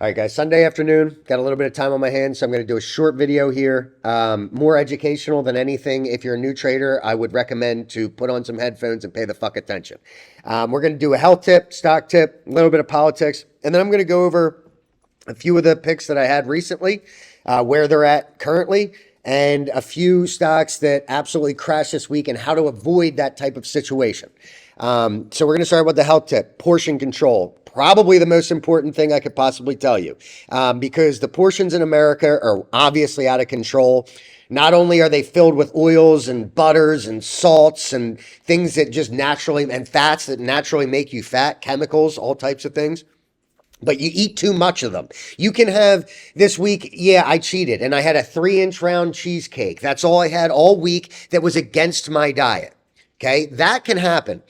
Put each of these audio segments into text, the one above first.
All right, guys, Sunday afternoon, got a little bit of time on my hands, so I'm going to do a short video here. More educational than anything. If you're a new trader, I would recommend to put on some headphones and pay the fuck attention. We're going to do a health tip, stock tip, a little bit of politics, and then I'm going to go over a few of the picks that I had recently, where they're at currently, and a few stocks that absolutely crashed this week and how to avoid that type of situation. So we're going to start with the health tip, portion control. Probably the most important thing I could possibly tell you, because the portions in America are obviously out of control. Not only are they filled with oils and butters and salts and things that just naturally, and fats that naturally make you fat, chemicals, all types of things, but you eat too much of them. You can have this week, yeah, I cheated and I had a 3-inch round cheesecake. That's all I had all week that was against my diet. Okay, that can happen.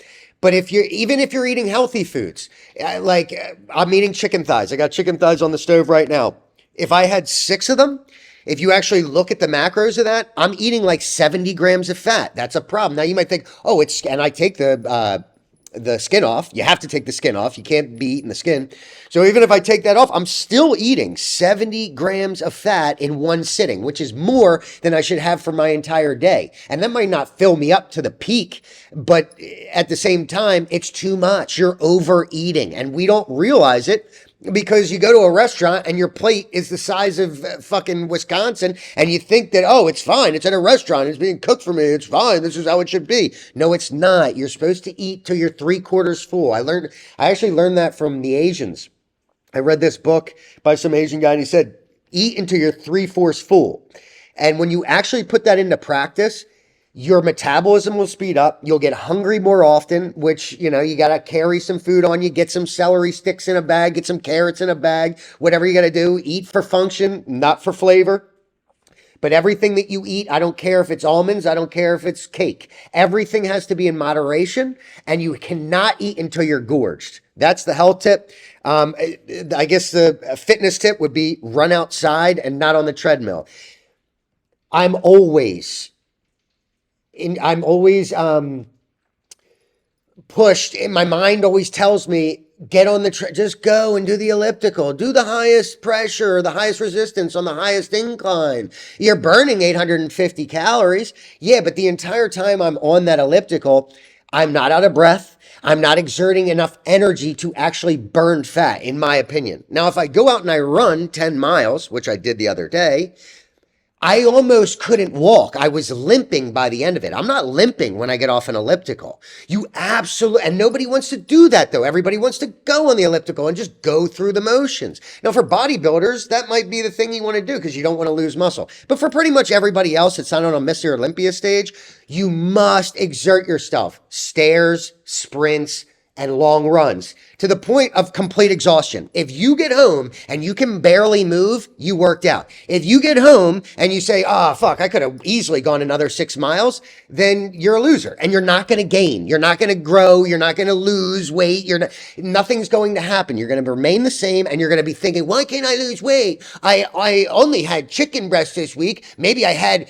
But even if you're eating healthy foods, I'm eating chicken thighs. I got chicken thighs on the stove right now. If I had 6 of them, if you actually look at the macros of that, I'm eating like 70 grams of fat. That's a problem. Now you might think, oh, and I take the skin off. You have to take the skin off. You can't be eating the skin. So even if I take that off, I'm still eating 70 grams of fat in one sitting, which is more than I should have for my entire day. And that might not fill me up to the peak, but at the same time, it's too much. You're overeating, and we don't realize it because you go to a restaurant and your plate is the size of fucking Wisconsin, and you think that, oh, it's fine. It's at a restaurant. It's being cooked for me. It's fine. This is how it should be. No, it's not. You're supposed to eat till you're 3/4 full. I actually learned that from the Asians. I read this book by some Asian guy, and he said, eat until you're 3/4 full. And when you actually put that into practice, your metabolism will speed up. You'll get hungry more often, which, you got to carry some food on you, get some celery sticks in a bag, get some carrots in a bag, whatever you got to do. Eat for function, not for flavor. But everything that you eat, I don't care if it's almonds, I don't care if it's cake. Everything has to be in moderation, and you cannot eat until you're gorged. That's the health tip. I guess the fitness tip would be run outside and not on the treadmill. I'm always pushed. And my mind always tells me, get on just go and do the elliptical, do the highest pressure, the highest resistance on the highest incline. You're burning 850 calories. Yeah, but the entire time I'm on that elliptical, I'm not out of breath. I'm not exerting enough energy to actually burn fat, in my opinion. Now, if I go out and I run 10 miles, which I did the other day, I almost couldn't walk. I was limping by the end of it. I'm not limping when I get off an elliptical. And nobody wants to do that though. Everybody wants to go on the elliptical and just go through the motions. Now for bodybuilders, that might be the thing you want to do because you don't want to lose muscle. But for pretty much everybody else that's not on a Mr. Olympia stage, you must exert yourself. Stairs, sprints, and long runs to the point of complete exhaustion. If you get home and you can barely move, you worked out. If you get home and you say, oh, fuck, I could have easily gone another 6 miles, then you're a loser and you're not going to gain. You're not going to grow. You're not going to lose weight. Nothing's going to happen. You're going to remain the same and you're going to be thinking, why can't I lose weight? I only had chicken breast this week. Maybe I had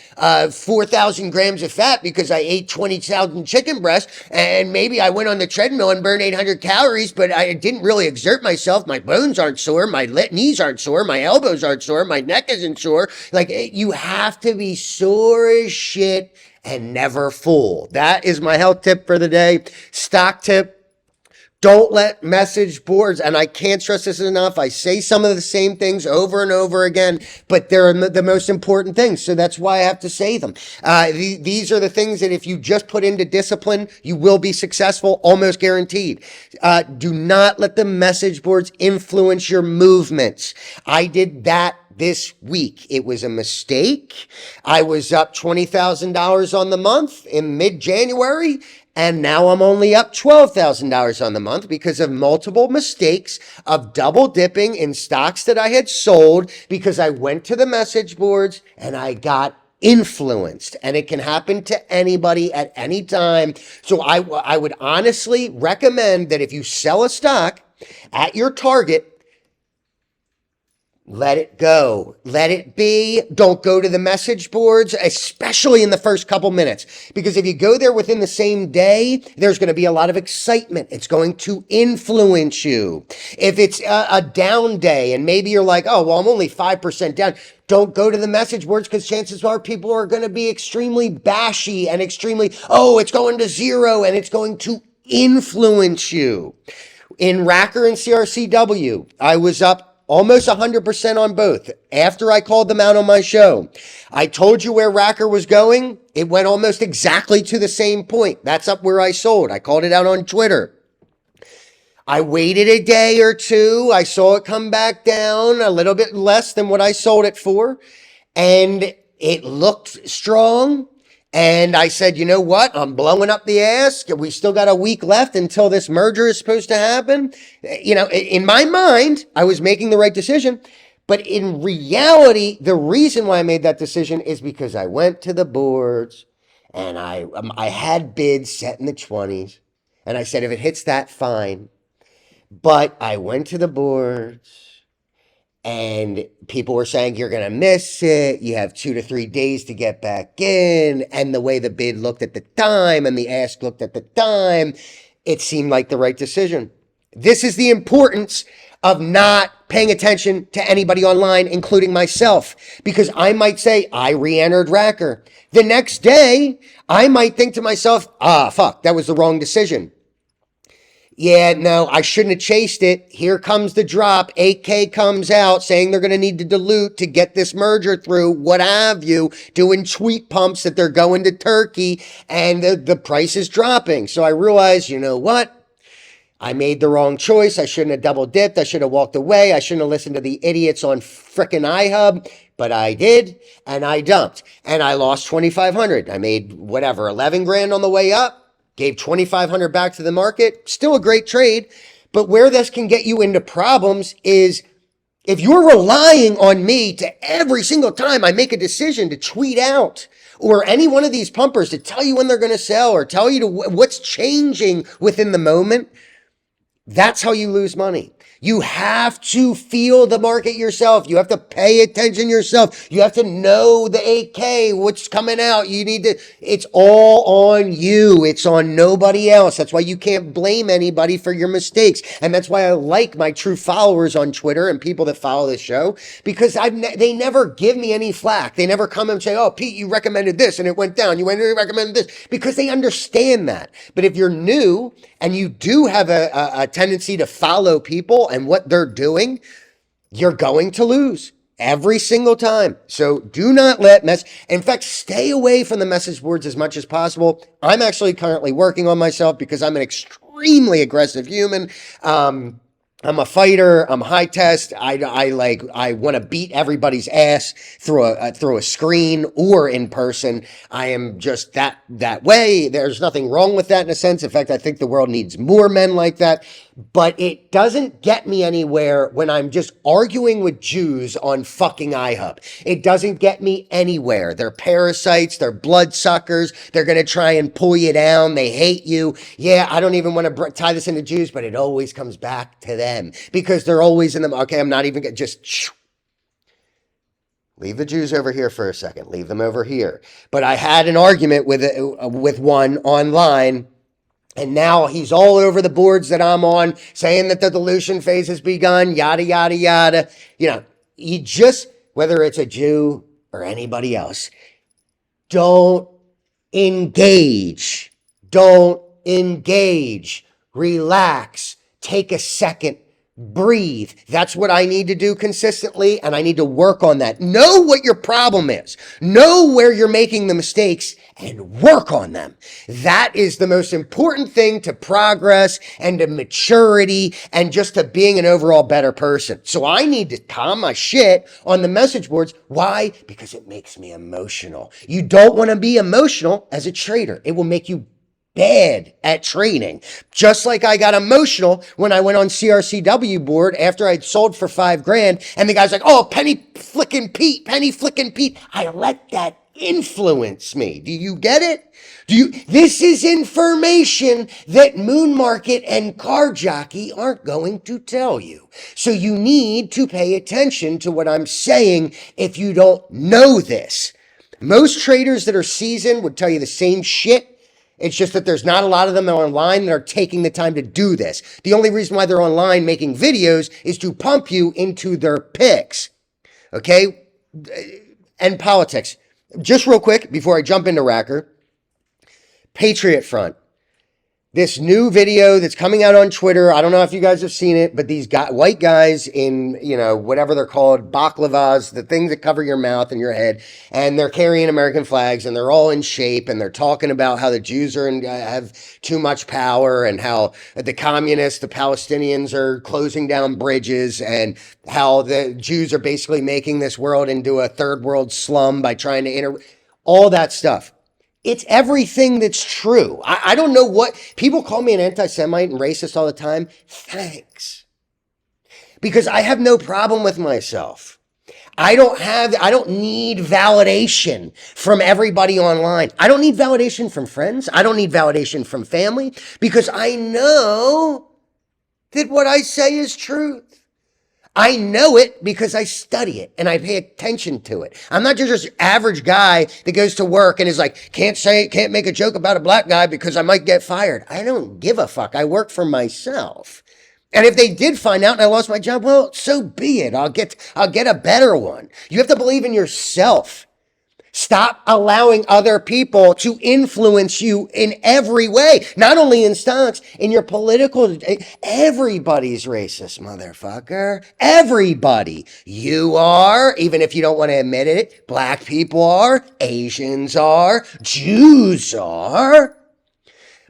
4,000 grams of fat because I ate 20,000 chicken breasts, and maybe I went on the treadmill and burned 800 calories, but I didn't really exert myself. My bones aren't sore. My knees aren't sore. My elbows aren't sore. My neck isn't sore. You have to be sore as shit and never full. That is my health tip for the day. Stock tip. Don't let message boards, and I can't stress this enough, I say some of the same things over and over again, but they're the most important things, so that's why I have to say them. These are the things that if you just put into discipline, you will be successful, almost guaranteed. Do not let the message boards influence your movements. I did that this week. It was a mistake. I was up $20,000 on the month in mid-January, and now I'm only up $12,000 on the month because of multiple mistakes of double dipping in stocks that I had sold because I went to the message boards and I got influenced, and it can happen to anybody at any time. So I would honestly recommend that if you sell a stock at your target, Let it go. Let it be. Don't go to the message boards, especially in the first couple minutes. Because if you go there within the same day, there's going to be a lot of excitement. It's going to influence you. If it's a down day and maybe you're like, oh, well, I'm only 5% down. Don't go to the message boards because chances are people are going to be extremely bashy and extremely, oh, it's going to zero and it's going to influence you. In Racker and CRCW, I was up almost 100% on both. After I called them out on my show, I told you where Racker was going. It went almost exactly to the same point. That's up where I sold. I called it out on Twitter. I waited a day or two. I saw it come back down a little bit less than what I sold it for. And it looked strong. And I said, you know what? I'm blowing up the ass. We still got a week left until this merger is supposed to happen. You know, in my mind, I was making the right decision. But in reality, the reason why I made that decision is because I went to the boards and I had bids set in the 20s. And I said, if it hits that, fine. But I went to the boards. And people were saying, you're going to miss it. You have 2 to 3 days to get back in. And the way the bid looked at the time and the ask looked at the time, it seemed like the right decision. This is the importance of not paying attention to anybody online, including myself, because I might say, I re-entered Racker. The next day, I might think to myself, fuck, that was the wrong decision. Yeah, no, I shouldn't have chased it. Here comes the drop. 8K comes out saying they're going to need to dilute to get this merger through, what have you, doing tweet pumps that they're going to Turkey and the price is dropping. So I realized, you know what? I made the wrong choice. I shouldn't have double dipped. I should have walked away. I shouldn't have listened to the idiots on frickin' iHub, but I did, and I dumped, and I lost 2,500. I made whatever, 11 grand on the way up. Gave 2,500 back to the market. Still a great trade. But where this can get you into problems is if you're relying on me to every single time I make a decision to tweet out or any one of these pumpers to tell you when they're going to sell or tell you what's changing within the moment, that's how you lose money. You have to feel the market yourself. You have to pay attention yourself. You have to know the 8K, what's coming out. It's all on you. It's on nobody else. That's why you can't blame anybody for your mistakes. And that's why I like my true followers on Twitter and people that follow the show, because they never give me any flack. They never come and say, oh, Pete, you recommended this and it went down. You recommended this, because they understand that. But if you're new and you do have a tendency to follow people and what they're doing, you're going to lose every single time. So do not in fact, stay away from the message boards as much as possible. I'm actually currently working on myself because I'm an extremely aggressive human. I'm a fighter. I'm high test. I want to beat everybody's ass through a screen or in person. I am just that way. There's nothing wrong with that in a sense. In fact, I think the world needs more men like that. But it doesn't get me anywhere when I'm just arguing with Jews on fucking iHub. It doesn't get me anywhere. They're parasites. They're bloodsuckers. They're going to try and pull you down. They hate you. Yeah, I don't even want to tie this into Jews, but it always comes back to them because they're always in them. Okay, I'm not even going to just leave the Jews over here for a second. Leave them over here. But I had an argument with one online. And now he's all over the boards that I'm on saying that the dilution phase has begun, yada, yada, yada. You just, whether it's a Jew or anybody else, don't engage. Don't engage. Relax. Take a second. Breathe. That's what I need to do consistently, and I need to work on that. Know what your problem is. Know where you're making the mistakes and work on them. That is the most important thing to progress and to maturity and just to being an overall better person. So I need to calm my shit on the message boards. Why? Because it makes me emotional. You don't want to be emotional as a trader. It will make you bad at trading. Just like I got emotional when I went on CRCW board after I'd sold for $5 grand and the guy's like, oh, penny flicking Pete. I let that influence me. Do you get it? This is information that Moon Market and Car Jockey aren't going to tell you. So you need to pay attention to what I'm saying if you don't know this. Most traders that are seasoned would tell you the same shit. It's just that there's not a lot of them online that are taking the time to do this. The only reason why they're online making videos is to pump you into their picks. Okay? And politics. Just real quick before I jump into Racker. Patriot Front. This new video that's coming out on Twitter, I don't know if you guys have seen it, but these white guys in, whatever they're called, baklavas, the things that cover your mouth and your head, and they're carrying American flags, and they're all in shape, and they're talking about how the Jews have too much power, and how the communists, the Palestinians are closing down bridges, and how the Jews are basically making this world into a third world slum by trying to all that stuff. It's everything that's true. I don't know what people call me an anti-Semite and racist all the time. Thanks. Because I have no problem with myself. I don't need validation from everybody online. I don't need validation from friends. I don't need validation from family because I know that what I say is truth. I know it because I study it and I pay attention to it. I'm not just an average guy that goes to work and is like, can't make a joke about a black guy because I might get fired. I don't give a fuck. I work for myself. And if they did find out and I lost my job, well, so be it. I'll get a better one. You have to believe in yourself. Stop allowing other people to influence you in every way. Not only in stocks, in your political, everybody's racist, motherfucker. Everybody. You are, even if you don't want to admit it, black people are, Asians are, Jews are.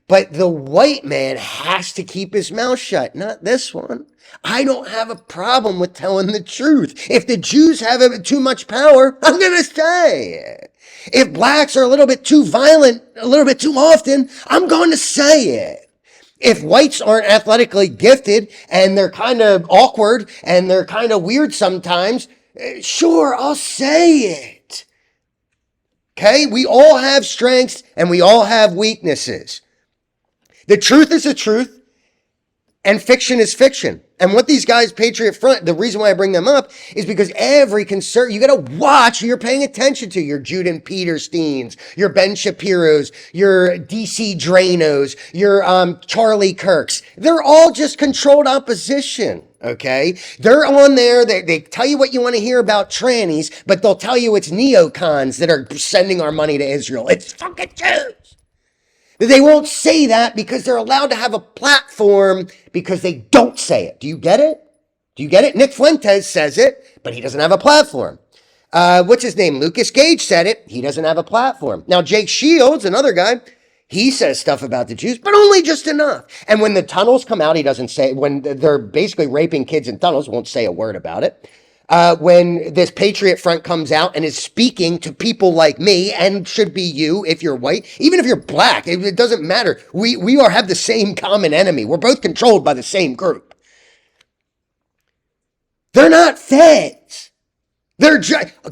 But the white man has to keep his mouth shut, not this one. I don't have a problem with telling the truth. If the Jews have too much power, I'm going to say it. If blacks are a little bit too violent, a little bit too often, I'm going to say it. If whites aren't athletically gifted and they're kind of awkward and they're kind of weird sometimes, sure, I'll say it. Okay? We all have strengths and we all have weaknesses. The truth is the truth, and fiction is fiction. And what these guys, Patriot Front, the reason why I bring them up is because every concern, you got to watch who you're paying attention to. Your Jordan Petersteins, your Ben Shapiros, your DC Dranos, your Charlie Kirks. They're all just controlled opposition. Okay. They're on there. They tell you what you want to hear about trannies, but they'll tell you it's neocons that are sending our money to Israel. It's fucking Jews. They won't say that because they're allowed to have a platform because they don't say it. Do you get it? Do you get it? Nick Fuentes says it, but he doesn't have a platform. What's his name? Lucas Gage said it. He doesn't have a platform. Now, Jake Shields, another guy, he says stuff about the Jews, but only just enough. And when the tunnels come out, he doesn't say, when they're basically raping kids in tunnels, won't say a word about it. When this Patriot Front comes out and is speaking to people like me, and should be you if you're white, even if you're black, it doesn't matter. We have the same common enemy. We're both controlled by the same group. They're not feds.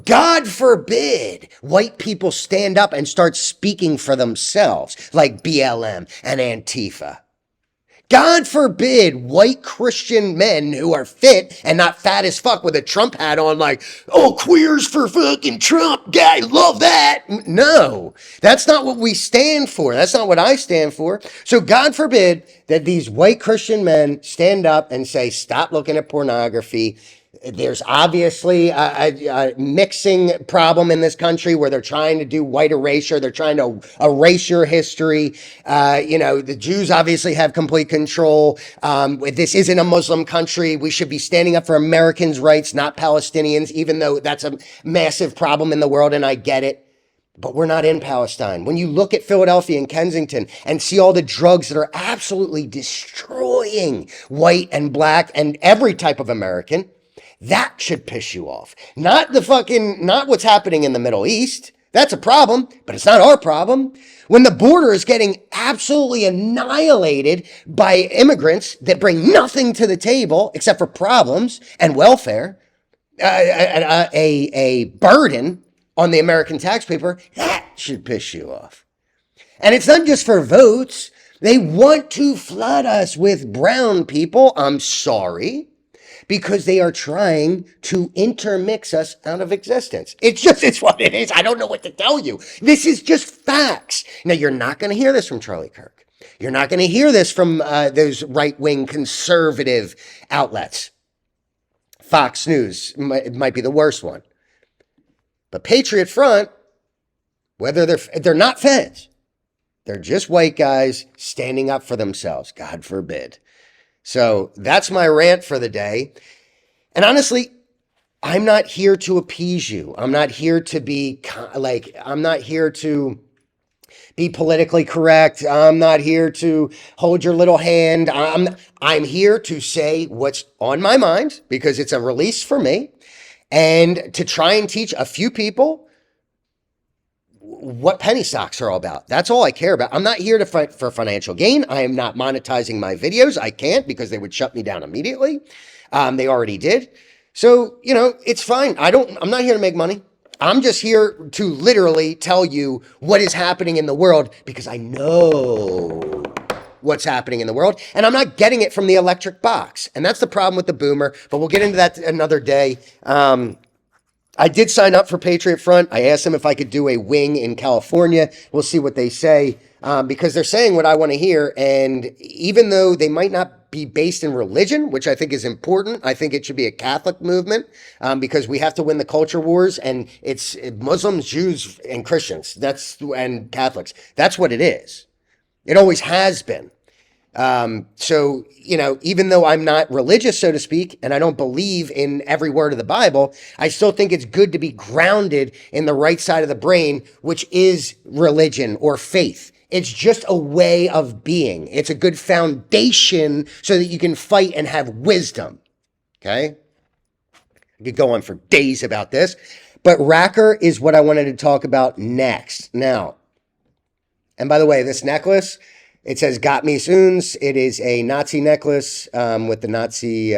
God forbid white people stand up and start speaking for themselves like BLM and Antifa. God forbid white Christian men who are fit and not fat as fuck with a Trump hat on like, oh, queers for fucking Trump, guy, love that. No, that's not what we stand for. That's not what I stand for. So God forbid that these white Christian men stand up and say, stop looking at pornography. There's obviously a mixing problem in this country where they're trying to do white erasure. They're trying to erase your history. The Jews obviously have complete control. This isn't a Muslim country. We should be standing up for Americans' rights, not Palestinians, even though that's a massive problem in the world, and I get it. But we're not in Palestine. When you look at Philadelphia and Kensington and see all the drugs that are absolutely destroying white and black and every type of American, that should piss you off. Not what's happening in the Middle East. That's a problem, but it's not our problem. When the border is getting absolutely annihilated by immigrants that bring nothing to the table except for problems and welfare, a burden on the American taxpayer, that should piss you off. And it's not just for votes. They want to flood us with brown people. I'm sorry. Because they are trying to intermix us out of existence. It's what it is. I don't know what to tell you. This is just facts. Now, you're not going to hear this from Charlie Kirk. You're not going to hear this from those right-wing conservative outlets. Fox News might be the worst one. But Patriot Front, whether they're not feds, they're just white guys standing up for themselves. God forbid. So that's my rant for the day. And honestly, I'm not here to appease you. I'm not here to be I'm not here to be politically correct. I'm not here to hold your little hand. I'm here to say what's on my mind because it's a release for me and to try and teach a few people what penny stocks are all about. That's all I care about. I'm not here to fight for financial gain. I am not monetizing my videos. I can't because they would shut me down immediately. They already did. So, it's fine. I'm not here to make money. I'm just here to literally tell you what is happening in the world because I know what's happening in the world and I'm not getting it from the electric box. And that's the problem with the boomer, but we'll get into that another day. I did sign up for Patriot Front. I asked them if I could do a wing in California. We'll see what they say because they're saying what I want to hear. And even though they might not be based in religion, which I think is important, I think it should be a Catholic movement because we have to win the culture wars. And it's Muslims, Jews, and Christians. And Catholics. That's what it is. It always has been. So, even though I'm not religious, so to speak, and I don't believe in every word of the Bible, I still think it's good to be grounded in the right side of the brain, which is religion or faith. It's just a way of being. It's a good foundation so that you can fight and have wisdom. Okay? I could go on for days about this, but Racker is what I wanted to talk about next. Now, and by the way, this necklace, it says "Got me soons." It is a Nazi necklace with the Nazi.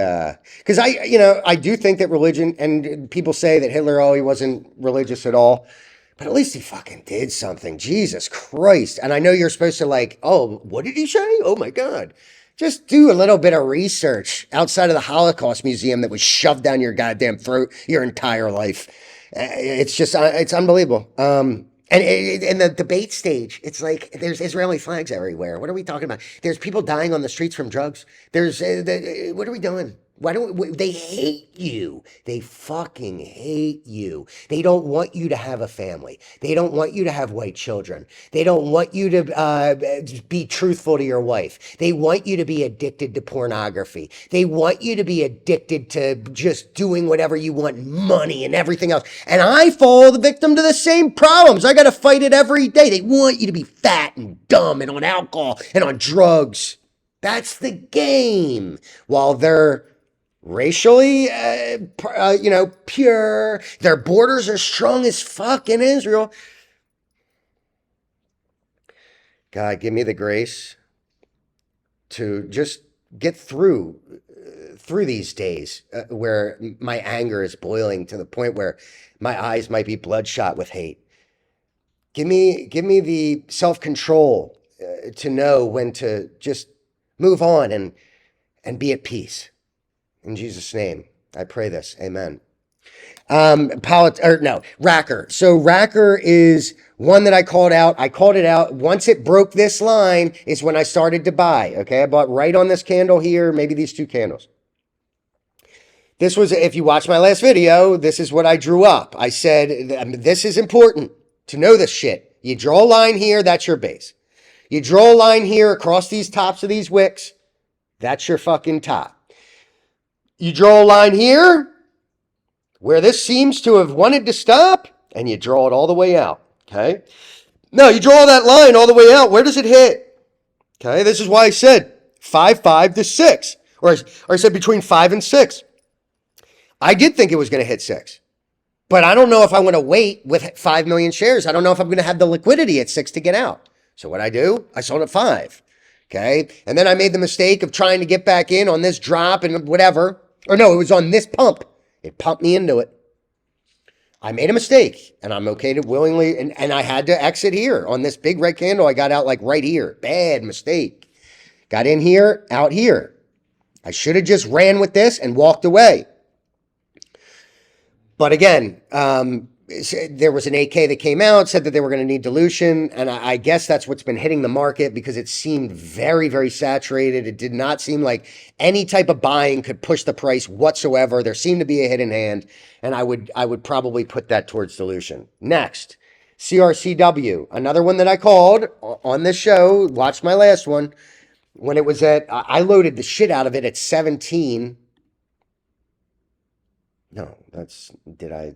Because I do think that religion, and people say that Hitler, he wasn't religious at all, but at least he fucking did something. Jesus Christ! And I know you're supposed to what did he say? Oh my God! Just do a little bit of research outside of the Holocaust Museum that was shoved down your goddamn throat your entire life. It's unbelievable. And in the debate stage, it's like there's Israeli flags everywhere. What are we talking about? There's people dying on the streets from drugs. What are we doing? They hate you? They fucking hate you. They don't want you to have a family. They don't want you to have white children. They don't want you to be truthful to your wife. They want you to be addicted to pornography. They want you to be addicted to just doing whatever you want, money and everything else. And I fall the victim to the same problems. I got to fight it every day. They want you to be fat and dumb and on alcohol and on drugs. That's the game. While they're racially, pure. Their borders are strong as fuck in Israel. God, give me the grace to just get through these days where my anger is boiling to the point where my eyes might be bloodshot with hate. Give me the self-control to know when to just move on and be at peace. In Jesus' name, I pray this. Amen. Racker. So Racker is one that I called out. I called it out. Once it broke this line is when I started to buy. Okay. I bought right on this candle here, maybe these two candles. This was, if you watch my last video, this is what I drew up. I said, this is important to know this shit. You draw a line here, that's your base. You draw a line here across these tops of these wicks, that's your fucking top. You draw a line here where this seems to have wanted to stop, and you draw it all the way out, okay? Now, you draw that line all the way out. Where does it hit? Okay, this is why I said 5 to 6, or I said between 5 and 6. I did think it was going to hit 6, but I don't know if I want to wait with 5 million shares. I don't know if I'm going to have the liquidity at 6 to get out. So what I do, I sold at 5, okay? And then I made the mistake of trying to get back in on this drop and whatever. Or no, it was on this pump. It pumped me into it. I made a mistake and I'm okay to willingly, and I had to exit here on this big red candle. I got out like right here. Bad mistake. Got in here, out here. I should have just ran with this and walked away. But again, there was an 8K that came out, said that they were going to need dilution. And I guess that's what's been hitting the market because it seemed very, very saturated. It did not seem like any type of buying could push the price whatsoever. There seemed to be a hidden hand. And I would probably put that towards dilution. Next, CRCW, another one that I called on this show. Watch my last one. When it was I loaded the shit out of it at 17. No, did I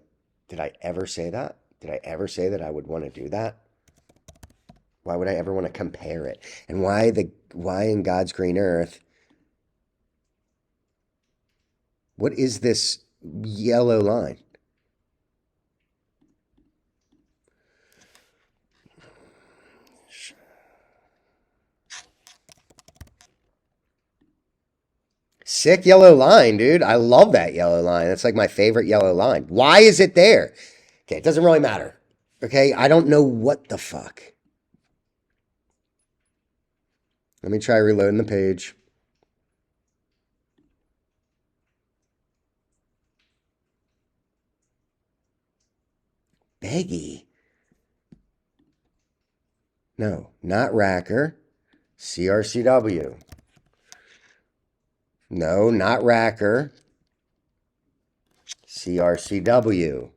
ever say that? Did I ever say that I would want to do that? Why would I ever want to compare it? And why in God's green earth? What is this yellow line? Sick yellow line, dude. I love that yellow line. That's like my favorite yellow line. Why is it there? Okay, it doesn't really matter. Okay, I don't know what the fuck. Let me try reloading the page. Beggy. No, not Racker. CRCW. No, not Racker. CRCW.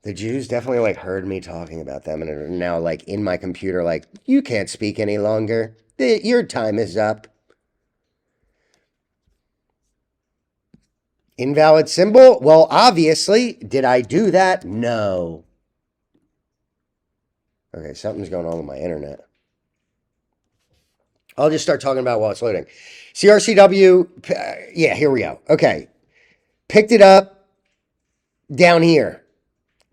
The Jews definitely like heard me talking about them and are now like in my computer like, you can't speak any longer. Your time is up. Invalid symbol? Well, obviously. Did I do that? No. Okay, something's going on with my internet. I'll just start talking about while it's loading. CRCW, yeah, here we go. Okay. Picked it up down here.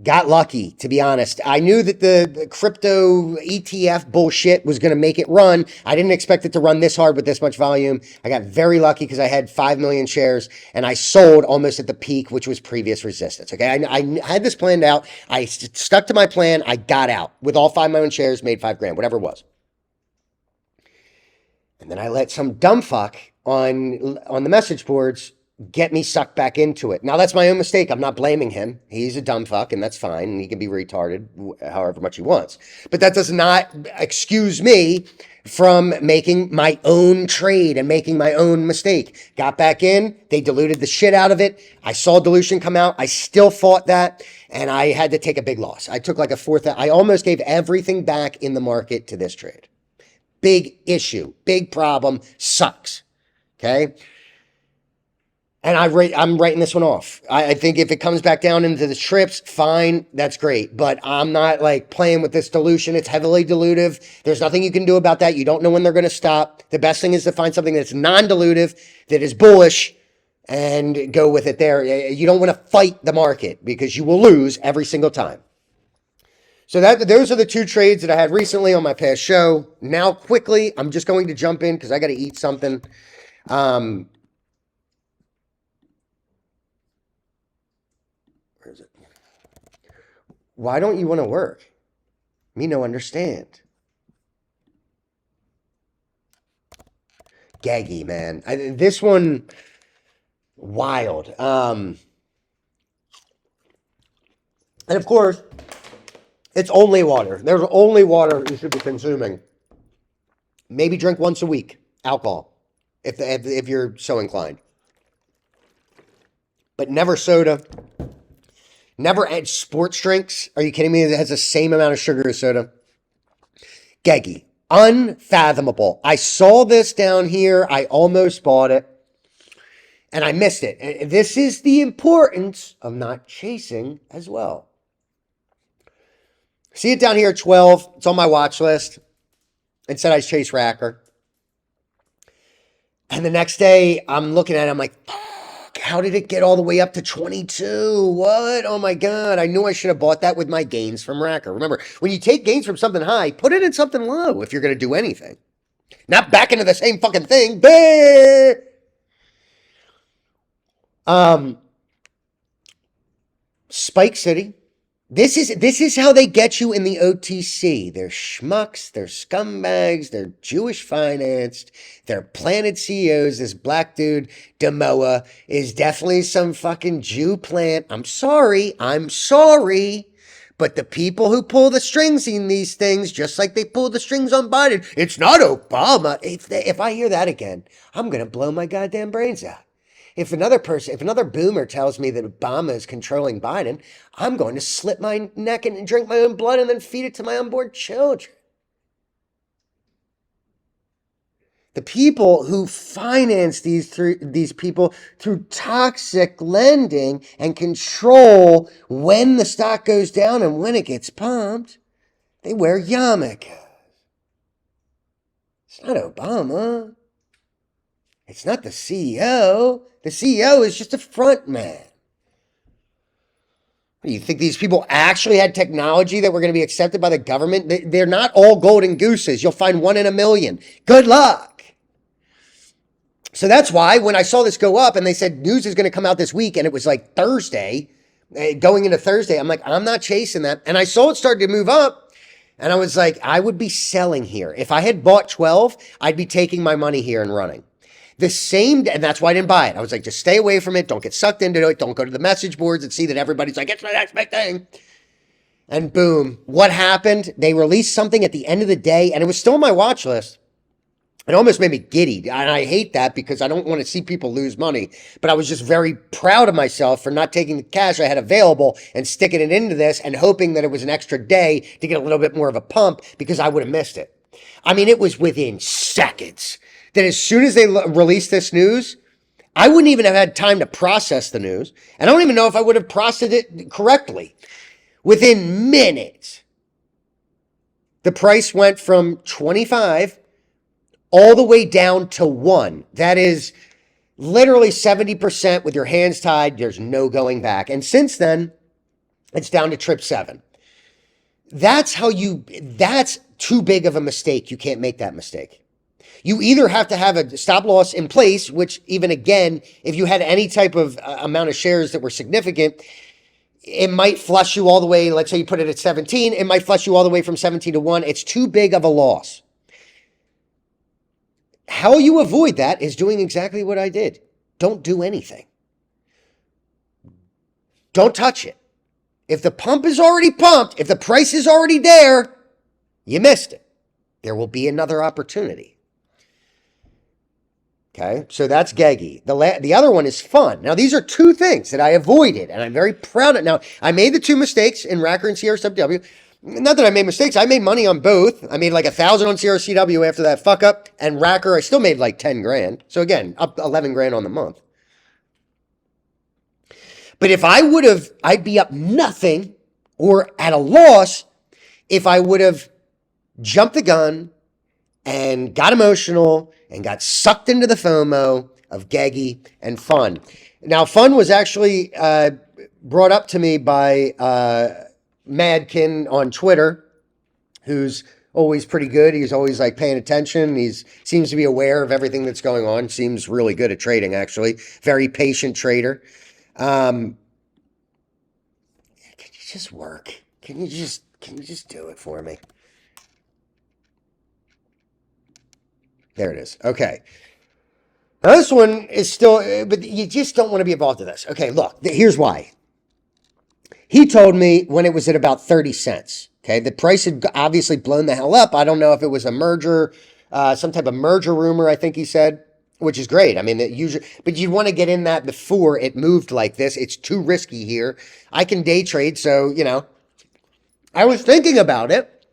Got lucky, to be honest. I knew that the crypto ETF bullshit was going to make it run. I didn't expect it to run this hard with this much volume. I got very lucky because I had 5 million shares and I sold almost at the peak, which was previous resistance. Okay, I had this planned out. I stuck to my plan. I got out with all 5 million shares, made $5,000, whatever it was. And then I let some dumb fuck on the message boards get me sucked back into it. Now, that's my own mistake. I'm not blaming him. He's a dumb fuck, and that's fine. And he can be retarded however much he wants. But that does not excuse me from making my own trade and making my own mistake. Got back in. They diluted the shit out of it. I saw dilution come out. I still fought that, and I had to take a big loss. I took like a fourth. I almost gave everything back in the market to this trade. Big issue. Big problem. Sucks. Okay? And I'm writing this one off. I think if it comes back down into the trips, fine, that's great. But I'm not like playing with this dilution. It's heavily dilutive. There's nothing you can do about that. You don't know when they're going to stop. The best thing is to find something that's non-dilutive, that is bullish, and go with it there. You don't want to fight the market because you will lose every single time. So those are the two trades that I had recently on my past show. Now, quickly, I'm just going to jump in because I got to eat something. Where is it? Why don't you want to work? Me no understand. Gaggy, man. This one, wild. And of course, it's only water. There's only water you should be consuming. Maybe drink once a week, alcohol, if you're so inclined. But never soda. Never add sports drinks. Are you kidding me? It has the same amount of sugar as soda. Gaggy. Unfathomable. I saw this down here. I almost bought it. And I missed it. And this is the importance of not chasing as well. See it down here at 12. It's on my watch list. It said I chase Racker. And the next day, I'm looking at it. I'm like, fuck, how did it get all the way up to 22? What? Oh my God. I knew I should have bought that with my gains from Racker. Remember, when you take gains from something high, put it in something low if you're going to do anything. Not back into the same fucking thing. Bah! Spike City. This is how they get you in the OTC. They're schmucks, they're scumbags, they're Jewish financed, they're planted CEOs. This black dude, Demoa, is definitely some fucking Jew plant. I'm sorry. But the people who pull the strings in these things, just like they pulled the strings on Biden, it's not Obama. If I hear that again, I'm going to blow my goddamn brains out. If another boomer tells me that Obama is controlling Biden, I'm going to slit my neck and drink my own blood and then feed it to my unborn children. The people who finance these people through toxic lending and control when the stock goes down and when it gets pumped, they wear yarmulkes. It's not Obama. It's not the CEO. The CEO is just a front man. What, do you think these people actually had technology that were going to be accepted by the government? They're not all golden gooses. You'll find one in a million. Good luck. So that's why when I saw this go up and they said news is going to come out this week and it was like Thursday, going into Thursday, I'm like, I'm not chasing that. And I saw it start to move up and I was like, I would be selling here. If I had bought 12, I'd be taking my money here and running. And that's why I didn't buy it. I was like, just stay away from it. Don't get sucked into it. Don't go to the message boards and see that everybody's like, it's the next big thing. And boom, what happened? They released something at the end of the day and it was still on my watch list. It almost made me giddy. And I hate that because I don't want to see people lose money. But I was just very proud of myself for not taking the cash I had available and sticking it into this and hoping that it was an extra day to get a little bit more of a pump because I would have missed it. I mean, it was within seconds. That as soon as they released this news, I wouldn't even have had time to process the news. And I don't even know if I would have processed it correctly. Within minutes, the price went from 25 all the way down to 1. That is literally 70% with your hands tied. There's no going back. And since then, it's down to 777. That's too big of a mistake. You can't make that mistake. You either have to have a stop loss in place, which even again, if you had any type of amount of shares that were significant, it might flush you all the way. Let's say you put it at 17, it might flush you all the way from 17 to 1. It's too big of a loss. How you avoid that is doing exactly what I did. Don't do anything. Don't touch it. If the pump is already pumped, if the price is already there, you missed it. There will be another opportunity. Okay, so that's Geggy. The other one is Fun. Now, these are two things that I avoided, and I'm very proud of it. Now, I made the two mistakes in Racker and CRCW. Not that I made mistakes. I made money on both. I made like 1,000 on CRCW after that fuck up, and Racker, I still made like 10 grand. So again, up 11 grand on the month. But if I would have, I'd be up nothing or at a loss if I would have jumped the gun and got emotional and got sucked into the FOMO of Geggy and Fun. Now, Fun was actually brought up to me by Madkin on Twitter, who's always pretty good. He's always like paying attention. Seems to be aware of everything that's going on. Seems really good at trading, actually. Very patient trader. Can you just work? Can you just do it for me? There it is. Okay. Now this one is still, but you just don't want to be involved in this. Okay, look, here's why. He told me when it was at about 30 cents. Okay, the price had obviously blown the hell up. I don't know if it was a merger, some type of merger rumor, I think he said, which is great. I mean, but you want to get in that before it moved like this. It's too risky here. I can day trade, so, I was thinking about it,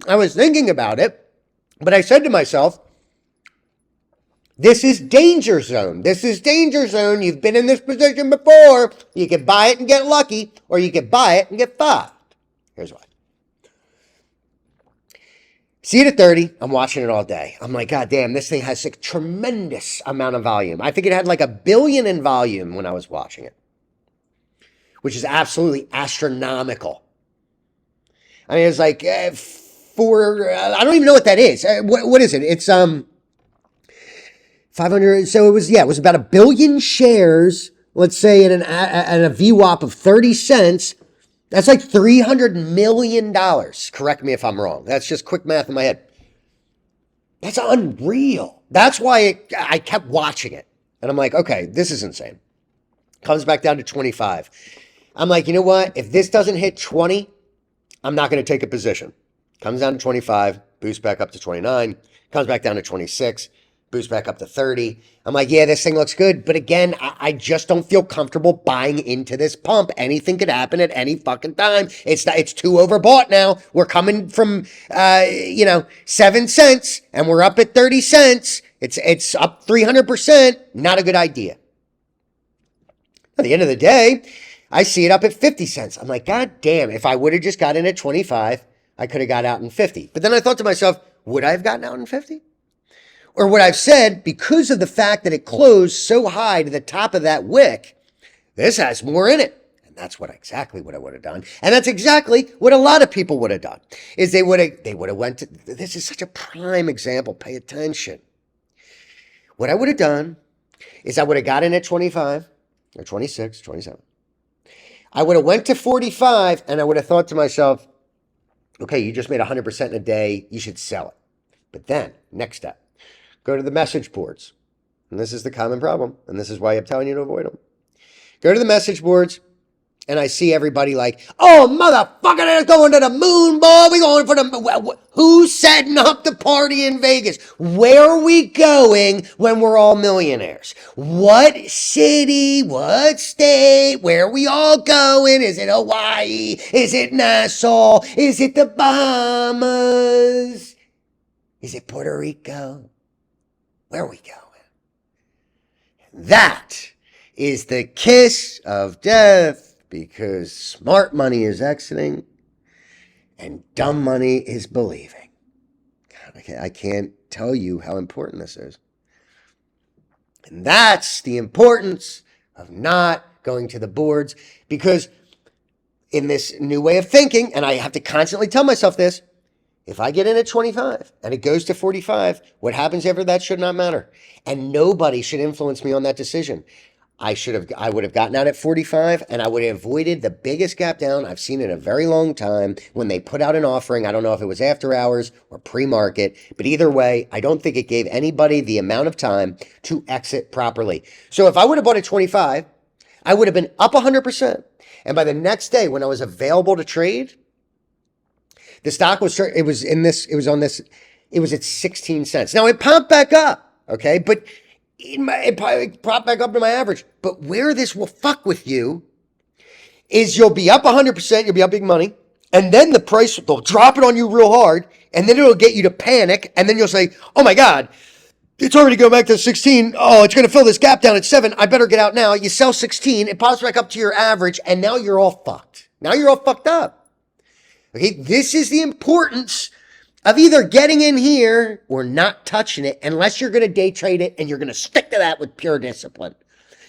but I said to myself, this is danger zone. You've been in this position before. You can buy it and get lucky, or you can buy it and get fucked. Here's why. See it at 30. I'm watching it all day. I'm like, God damn, this thing has a tremendous amount of volume. I think it had like 1 billion in volume when I was watching it, which is absolutely astronomical. I mean, it's like I don't even know what that is. What is it? It's 500. So it was about 1 billion shares let's say at a VWAP of 30 cents, that's like $300 million. Correct me if I'm wrong. That's just quick math in my head. That's unreal. That's why I kept watching it. And I'm like, okay, this is insane. Comes back down to 25. I'm like, you know what? If this doesn't hit 20, I'm not going to take a position. Comes down to 25, boosts back up to 29, comes back down to 26, boosts back up to 30. I'm like, yeah, this thing looks good. But again, I just don't feel comfortable buying into this pump. Anything could happen at any fucking time. It's too overbought now. We're coming from, 7 cents and we're up at 30 cents. It's up 300%. Not a good idea. At the end of the day, I see it up at 50 cents. I'm like, God damn, if I would have just got in at 25, I could have got out in 50. But then I thought to myself, would I have gotten out in 50? Or would I have said, because of the fact that it closed so high to the top of that wick, this has more in it. And that's exactly what I would have done. And that's exactly what a lot of people would have done, is they would have went to, this is such a prime example, pay attention. What I would have done is I would have got in at 25 or 26, 27. I would have went to 45 and I would have thought to myself, okay, you just made 100% in a day. You should sell it. But then, next step, go to the message boards. And this is the common problem. And this is why I'm telling you to avoid them. Go to the message boards. And I see everybody like, oh, motherfucker, they're going to the moon, boy. We going for the, who's setting up the party in Vegas? Where are we going when we're all millionaires? What city, what state, where are we all going? Is it Hawaii? Is it Nassau? Is it the Bahamas? Is it Puerto Rico? Where are we going? That is the kiss of death. Because smart money is exiting and dumb money is believing. God, I can't tell you how important this is. And that's the importance of not going to the boards, because in this new way of thinking, and I have to constantly tell myself this, if I get in at 25 and it goes to 45, what happens after that should not matter. And nobody should influence me on that decision. I would have gotten out at 45 and I would have avoided the biggest gap down I've seen in a very long time when they put out an offering. I don't know if it was after hours or pre-market, but either way, I don't think it gave anybody the amount of time to exit properly. So if I would have bought at 25, I would have been up 100%. And by the next day when I was available to trade, the stock was at 16 cents. Now it popped back up, okay? But it popped back up to my average. But where this will fuck with you is you'll be up 100%, you'll be up big money, and then the price, they'll drop it on you real hard, and then it'll get you to panic, and then you'll say, oh my God, it's already going back to 16. Oh, it's going to fill this gap down at 7. I better get out now. You sell 16, it pops back up to your average, and now you're all fucked. Now you're all fucked up. Okay, this is the importance of either getting in here or not touching it unless you're going to day trade it and you're going to stick to that with pure discipline.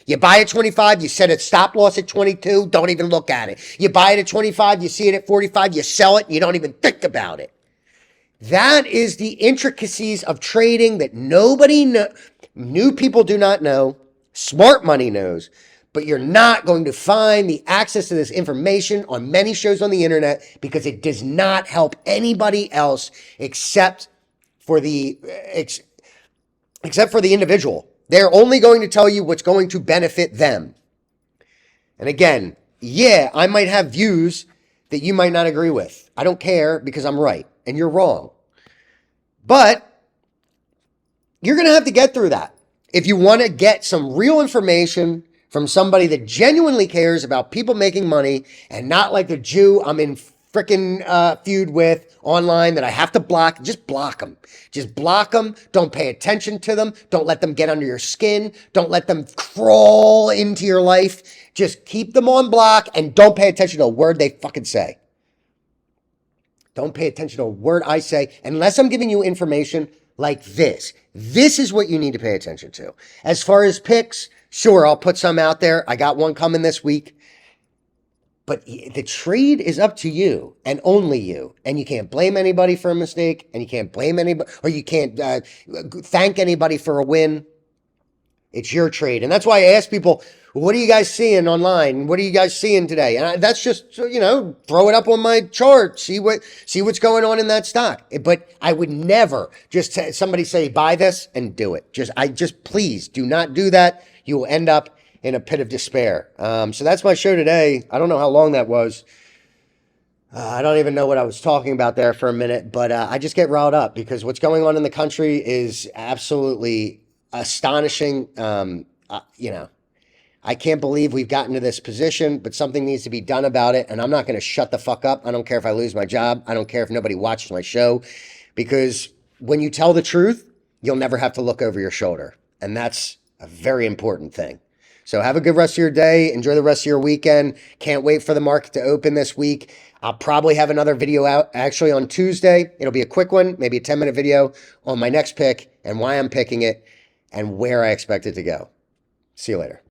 You buy at 25, you set a stop loss at 22, don't even look at it. You buy it at 25, you see it at 45, you sell it, and you don't even think about it. That is the intricacies of trading that new people do not know, smart money knows. But you're not going to find the access to this information on many shows on the internet because it does not help anybody else except for the individual. They're only going to tell you what's going to benefit them. And again, yeah, I might have views that you might not agree with. I don't care because I'm right and you're wrong. But you're going to have to get through that. If you want to get some real information from somebody that genuinely cares about people making money and not like the Jew I'm in frickin' feud with online that I have to block, just block them. Just block them. Don't pay attention to them. Don't let them get under your skin. Don't let them crawl into your life. Just keep them on block and don't pay attention to a word they fucking say. Don't pay attention to a word I say unless I'm giving you information like this. This is what you need to pay attention to. As far as picks, sure, I'll put some out there. I got one coming this week. But the trade is up to you and only you. And you can't blame anybody for a mistake. And you can't blame anybody, or you can't thank anybody for a win. It's your trade. And that's why I ask people, what are you guys seeing online? What are you guys seeing today? And that's just, throw it up on my chart, see what's going on in that stock. But I would never just somebody say, buy this and do it. Please do not do that. You will end up in a pit of despair. So that's my show today. I don't know how long that was. I don't even know what I was talking about there for a minute, but I just get riled up because what's going on in the country is absolutely astonishing. I can't believe we've gotten to this position, but something needs to be done about it. And I'm not going to shut the fuck up. I don't care if I lose my job. I don't care if nobody watches my show, because when you tell the truth, you'll never have to look over your shoulder. And that's a very important thing. So have a good rest of your day. Enjoy the rest of your weekend. Can't wait for the market to open this week. I'll probably have another video out actually on Tuesday. It'll be a quick one, maybe a 10-minute video on my next pick and why I'm picking it and where I expect it to go. See you later.